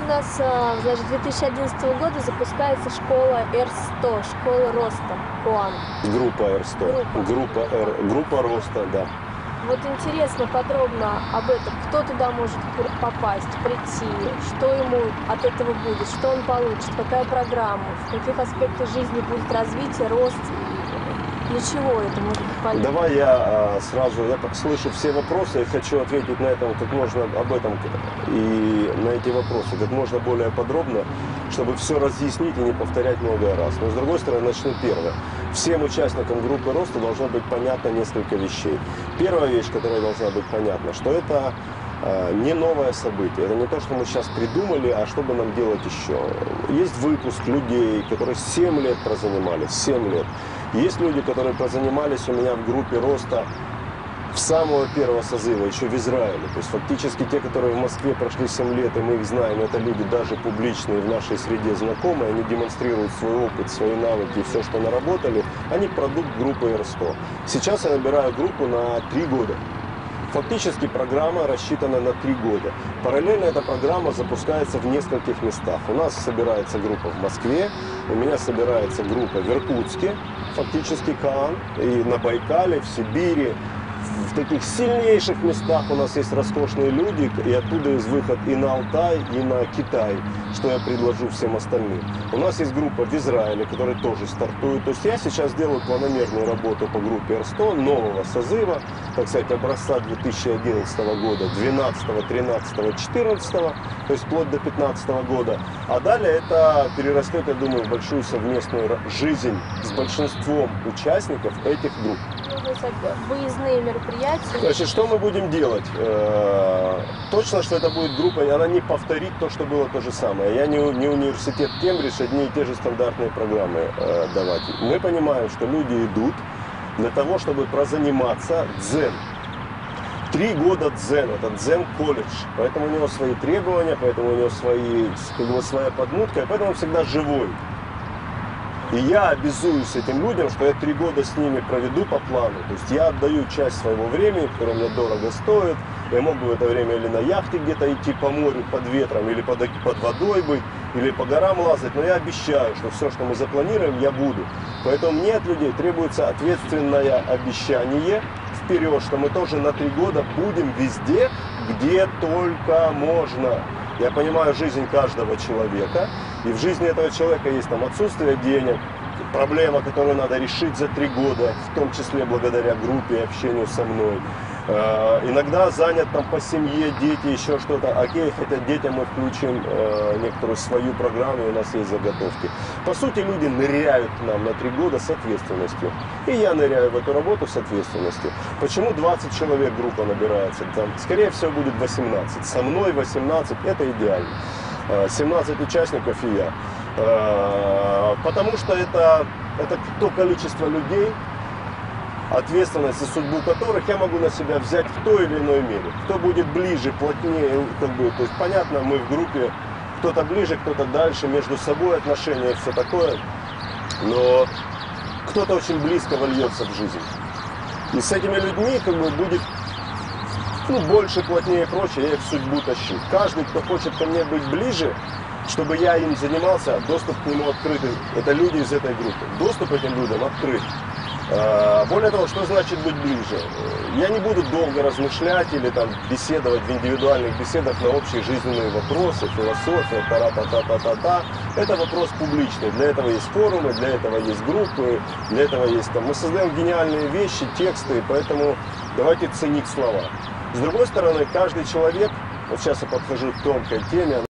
у нас, значит, с 2011 года запускается школа R100, школа роста КУАН. Группа R100. Группа роста, да. Вот интересно подробно об этом. Кто туда может попасть, прийти, что ему от этого будет, что он получит, какая программа, в каких аспектах жизни будет развитие, рост, для чего это может быть полезно? Давай я слышу все вопросы и хочу ответить на это как можно об этом и на эти вопросы как можно более подробно, чтобы все разъяснить и не повторять много раз. Но с другой стороны, начну первое. Всем участникам группы роста должно быть понятно несколько вещей. Первая вещь, которая должна быть понятна, что это не новое событие. Это не то, что мы сейчас придумали, а что бы нам делать еще. Есть выпуск людей, которые 7 лет прозанимались, 7 лет. Есть люди, которые прозанимались у меня в группе роста с самого первого созыва, еще в Израиле. То есть фактически те, которые в Москве прошли 7 лет, и мы их знаем, это люди даже публичные, в нашей среде знакомые, они демонстрируют свой опыт, свои навыки, все, что наработали, они продукт группы R100. Сейчас я набираю группу на 3 года. Фактически программа рассчитана на 3 года. Параллельно эта программа запускается в нескольких местах. У нас собирается группа в Москве, у меня собирается группа в Иркутске, фактически КААН, и на Байкале, в Сибири. В таких сильнейших местах у нас есть роскошные люди, и оттуда есть выход и на Алтай, и на Китай, что я предложу всем остальным. У нас есть группа в Израиле, которая тоже стартует. То есть я сейчас делаю планомерную работу по группе R100 нового созыва, так сказать, образца 2011 года, 12, 13, 14, то есть вплоть до 15 года. А далее это перерастет, я думаю, в большую совместную жизнь с большинством участников этих групп. Выездные мероприятия. Значит, что мы будем делать? Точно, что это будет группа, она не повторит то, что было то же самое. Я не университет Кембридж, одни и те же стандартные программы давать. Мы понимаем, что люди идут для того, чтобы прозаниматься дзен. 3 года дзен, это дзен-колледж, поэтому у него свои требования, поэтому у него своя подмутка, и поэтому он всегда живой. И я обязуюсь этим людям, что я 3 года с ними проведу по плану. То есть я отдаю часть своего времени, которое мне дорого стоит. Я мог бы в это время или на яхте где-то идти по морю под ветром, или под водой быть, или по горам лазать. Но я обещаю, что все, что мы запланируем, я буду. Поэтому мне от людей требуется ответственное обещание вперед, что мы тоже на 3 года будем везде, где только можно. Я понимаю жизнь каждого человека, и в жизни этого человека есть там отсутствие денег, проблема, которую надо решить за 3 года, в том числе благодаря группе и общению со мной. Иногда занят там по семье, дети, еще что-то. Окей, хотя детям мы включим некоторую свою программу, у нас есть заготовки. По сути, люди ныряют к нам на 3 года с ответственностью. И я ныряю в эту работу с ответственностью. Почему 20 человек группа набирается? Там, скорее всего, будет 18. Со мной 18, это идеально. 17 участников и я. Потому что это то количество людей, ответственность за судьбу которых я могу на себя взять в той или иной мере. Кто будет ближе, плотнее, то есть понятно, мы в группе, кто-то ближе, кто-то дальше, между собой отношения и все такое, но кто-то очень близко вольется в жизнь. И с этими людьми будет больше, плотнее и прочее, я их в судьбу тащу. Каждый, кто хочет ко мне быть ближе, чтобы я им занимался, доступ к нему открытый. Это люди из этой группы. Доступ этим людям открыт. Более того, что значит быть ближе? Я не буду долго размышлять или там беседовать в индивидуальных беседах на общие жизненные вопросы, философия, та-та-та-та-та-та. Это вопрос публичный. Для этого есть форумы, для этого есть группы, для этого есть там... Мы создаем гениальные вещи, тексты, поэтому давайте ценить слова. С другой стороны, каждый человек, вот сейчас я подхожу к тонкой теме,